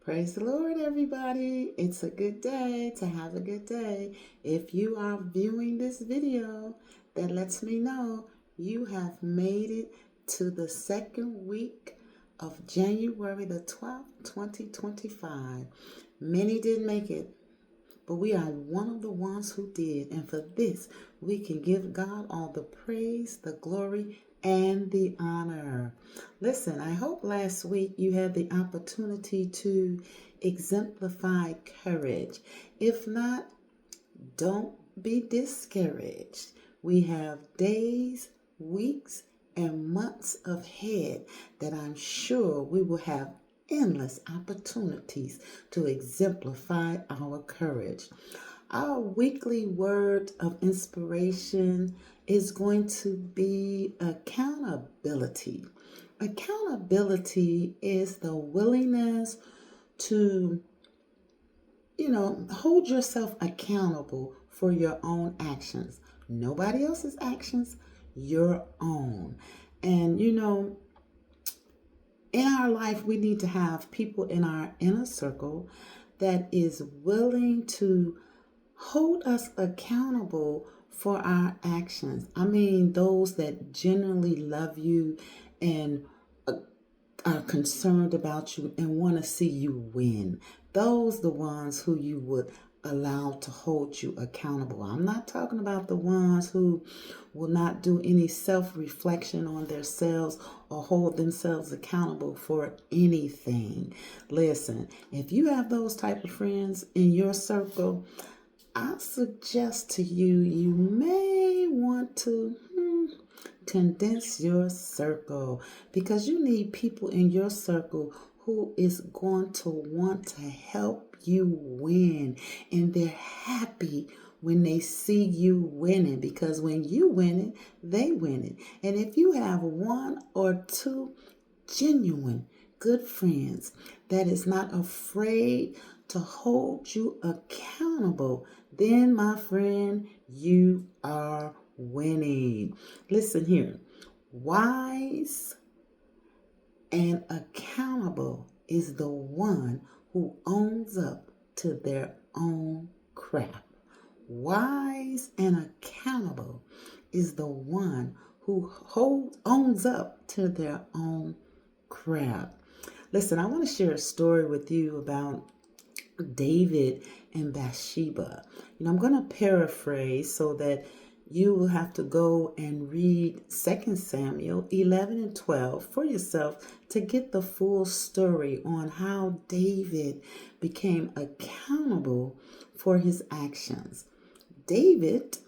Praise the Lord, everybody. It's a good day to have a good day. If you are viewing this video, that lets me know you have made it to the second week of January the 12th, 2025. Many didn't make it, but we are one of the ones who did. And for this, we can give God all the praise, the glory, and the honor. Listen, I hope last week you had the opportunity to exemplify courage. If not, don't be discouraged. We have days, weeks, and months ahead that I'm sure we will have endless opportunities to exemplify our courage. Our weekly word of inspiration is going to be accountability. Accountability is the willingness to, hold yourself accountable for your own actions. Nobody else's actions, your own. And, in our life, we need to have people in our inner circle that is willing to hold us accountable for our actions. I mean, those that genuinely love you and are concerned about you and want to see you win. Those the ones who you would allow to hold you accountable. I'm not talking about the ones who will not do any self-reflection on themselves or hold themselves accountable for anything. Listen, if you have those type of friends in your circle, I suggest to you, you may want to condense your circle, because you need people in your circle who is going to want to help you win, and they're happy when they see you winning, because when you win it, they win it. And if you have one or two genuine good friends that is not afraid to hold you accountable, then my friend, you are winning. Listen here. Wise and accountable is the one who owns up to their own crap. Wise and accountable is the one who owns up to their own crap. Listen, I want to share a story with you about David and Bathsheba. I'm going to paraphrase so that you will have to go and read 2 Samuel 11 and 12 for yourself to get the full story on how David became accountable for his actions. David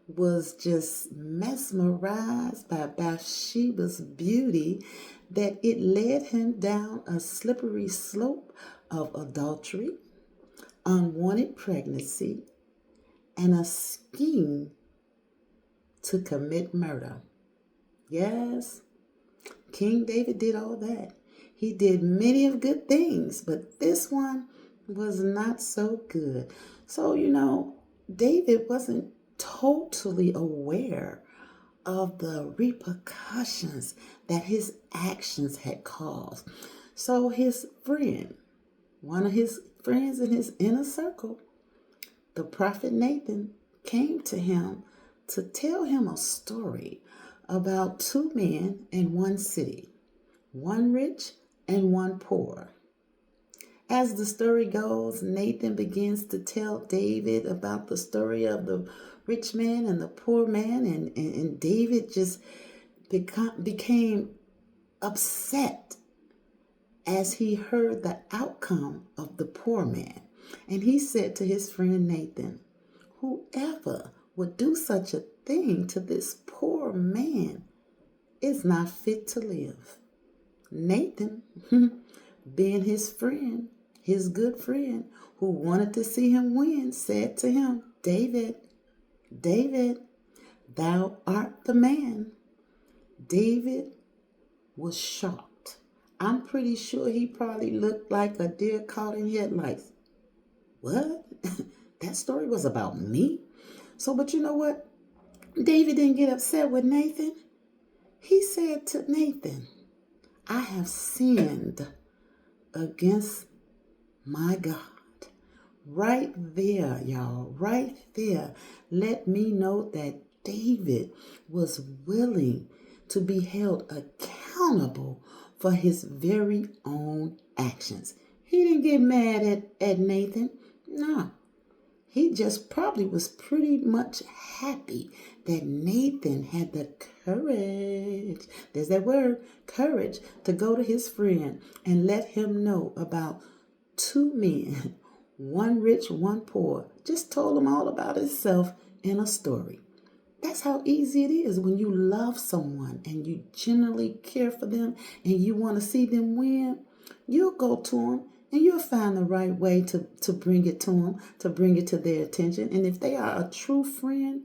was just mesmerized by Bathsheba's beauty that it led him down a slippery slope of adultery, unwanted pregnancy, and a scheme to commit murder. Yes, King David did all that. He did many of good things, but this one was not so good. So, David wasn't totally aware of the repercussions that his actions had caused. So his friend, one of his friends in his inner circle, the prophet Nathan, came to him to tell him a story about two men in one city, one rich and one poor. As the story goes, Nathan begins to tell David about the story of the rich man and the poor man, and David just became upset as he heard the outcome of the poor man. And he said to his friend Nathan, "Whoever would do such a thing to this poor man is not fit to live." Nathan, being his friend, his good friend, who wanted to see him win, said to him, David, thou art the man." David was shocked. I'm pretty sure he probably looked like a deer caught in headlights. What? That story was about me? So, but you know what? David didn't get upset with Nathan. He said to Nathan, "I have sinned against my God. Right there, y'all, right there. Let me know that David was willing to be held accountable for his very own actions. He didn't get mad at Nathan. No, he just probably was pretty much happy that Nathan had the courage, there's that word, courage, to go to his friend and let him know about two men, one rich, one poor. Just told him all about himself in a story. That's how easy it is when you love someone and you genuinely care for them and you want to see them win. You'll go to them and you'll find the right way to bring it to them, to bring it to their attention. And if they are a true friend,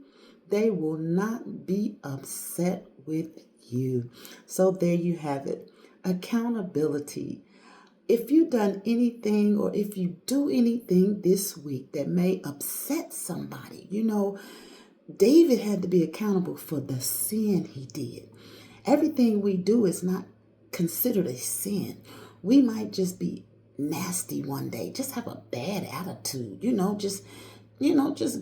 they will not be upset with you. So there you have it. Accountability. If you've done anything or if you do anything this week that may upset somebody, David had to be accountable for the sin he did. Everything we do is not considered a sin. We might just be nasty one day, just have a bad attitude, just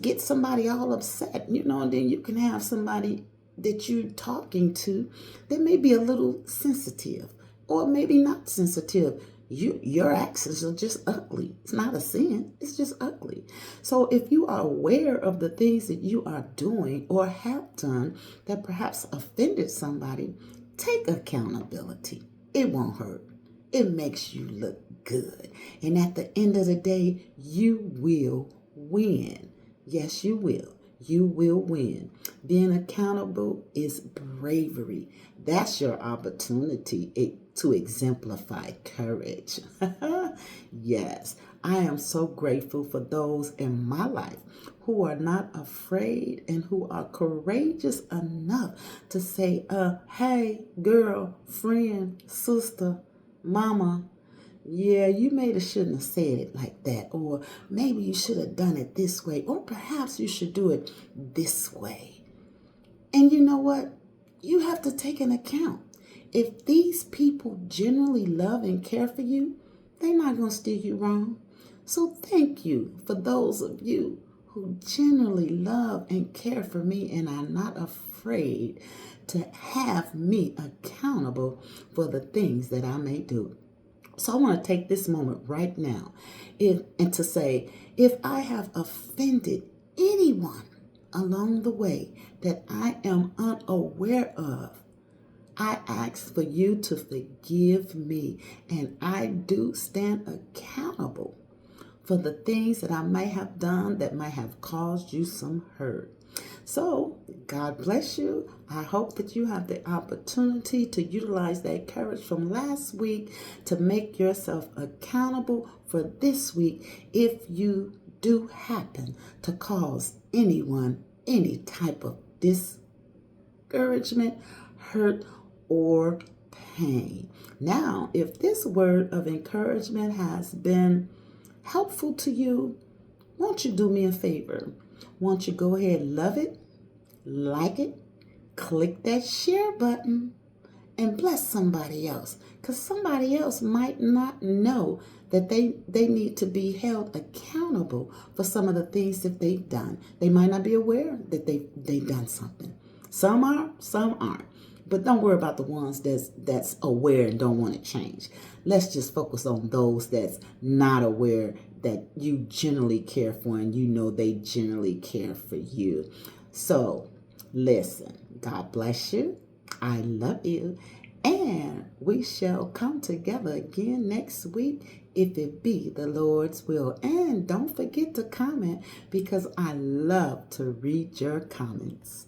get somebody all upset, and then you can have somebody that you're talking to that may be a little sensitive or maybe not sensitive. Your actions are just ugly. It's not a sin. It's just ugly. So if you are aware of the things that you are doing or have done that perhaps offended somebody, take accountability. It won't hurt. It makes you look good. And at the end of the day, you will win. Yes, you will. You will win. Being accountable is bravery. That's your opportunity to exemplify courage. Yes, I am so grateful for those in my life who are not afraid and who are courageous enough to say, hey, girl, friend, sister, mama, yeah, you maybe shouldn't have said it like that, or maybe you should have done it this way, or perhaps you should do it this way. And you know what? You have to take an account. If these people generally love and care for you, they're not going to steer you wrong. So thank you for those of you who generally love and care for me and are not afraid to have me accountable for the things that I may do. So I want to take this moment right now and to say, if I have offended anyone along the way that I am unaware of, I ask for you to forgive me, and I do stand accountable for the things that I may have done that might have caused you some hurt. So, God bless you. I hope that you have the opportunity to utilize that courage from last week to make yourself accountable for this week if you do happen to cause anyone any type of discouragement, hurt, or pain. Now, if this word of encouragement has been helpful to you, won't you do me a favor? Won't you go ahead and love it, like it, click that share button, and bless somebody else? Because somebody else might not know that they need to be held accountable for some of the things that they've done. They might not be aware that they've done something. Some are, some aren't. But don't worry about the ones that's aware and don't want to change. Let's just focus on those that's not aware that you generally care for and they generally care for you. So listen, God bless you. I love you. And we shall come together again next week if it be the Lord's will. And don't forget to comment because I love to read your comments.